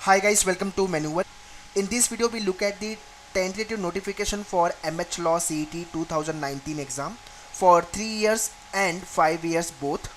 Hi guys, welcome to Manoeuvre. In this video we look at the tentative notification for MH Law CET 2019 exam for 3 years and 5 years both.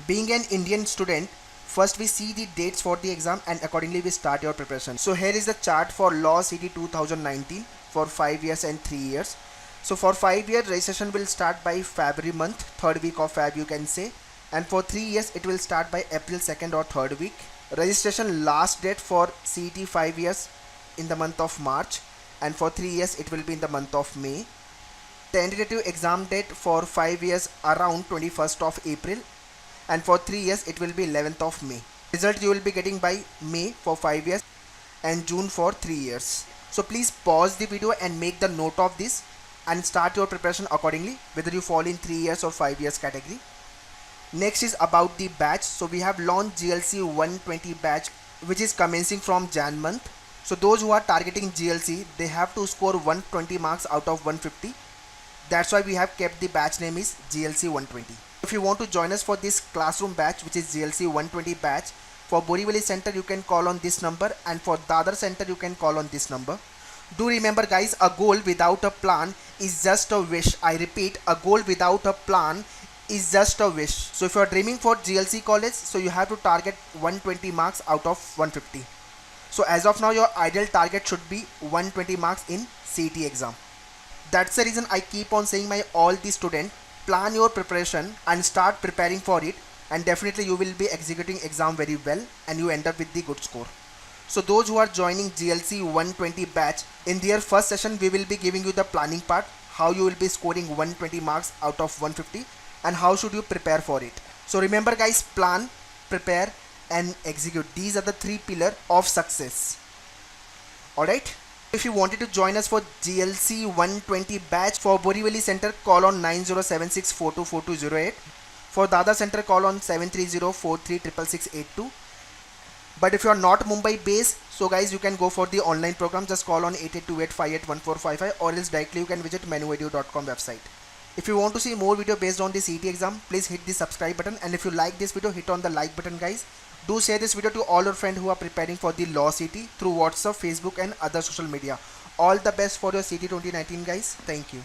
Being an Indian student, first we see the dates for the exam and accordingly we start your preparation. So here is the chart for Law CET 2019 for 5 years and 3 years. So for 5 years registration will start by February month, 3rd week of Feb you can say, and for 3 years it will start by April 2nd or 3rd week. Registration last date for CET 5 years in the month of March, and for 3 years it will be in the month of May. Tentative exam date for 5 years around 21st of April, and for 3 years it will be 11th of May. Result you will be getting by May for 5 years and June for 3 years. So please pause the video and make the note of this and start your preparation accordingly, whether you fall in 3 years or 5 years category. Next is about the batch. So we have launched GLC120 batch, which is commencing from Jan month. So those who are targeting GLC, they have to score 120 marks out of 150. That's why we have kept the batch name is GLC120. If you want to join us for this classroom batch, which is GLC120 batch, for Borivali Center you can call on this number, and for DADAR Center you can call on this number. Do remember guys, a goal without a plan is just a wish. I repeat, a goal without a plan is just a wish. So if you are dreaming for GLC college, so you have to target 120 marks out of 150. So as of now your ideal target should be 120 marks in CET exam. That's the reason I keep on saying my all the students, plan your preparation and start preparing for it, and definitely you will be executing exam very well and you end up with the good score. So those who are joining GLC 120 batch, in their first session we will be giving you the planning part, how you will be scoring 120 marks out of 150 and how should you prepare for it. So remember guys, plan, prepare and execute. These are the 3 pillars of success. Alright. If you wanted to join us for GLC 120 batch for Borivali Center, call on 9076424208. For Dada Center, call on 730436682. But if you are not Mumbai based, so guys you can go for the online program. Just call on 8828581455 or else directly you can visit manoeuvre.com website. If you want to see more video based on the CET exam, please hit the subscribe button, and if you like this video, hit on the like button guys. Do share this video to all your friends who are preparing for the Law CET through WhatsApp, Facebook and other social media. All the best for your CET 2019 guys. Thank you.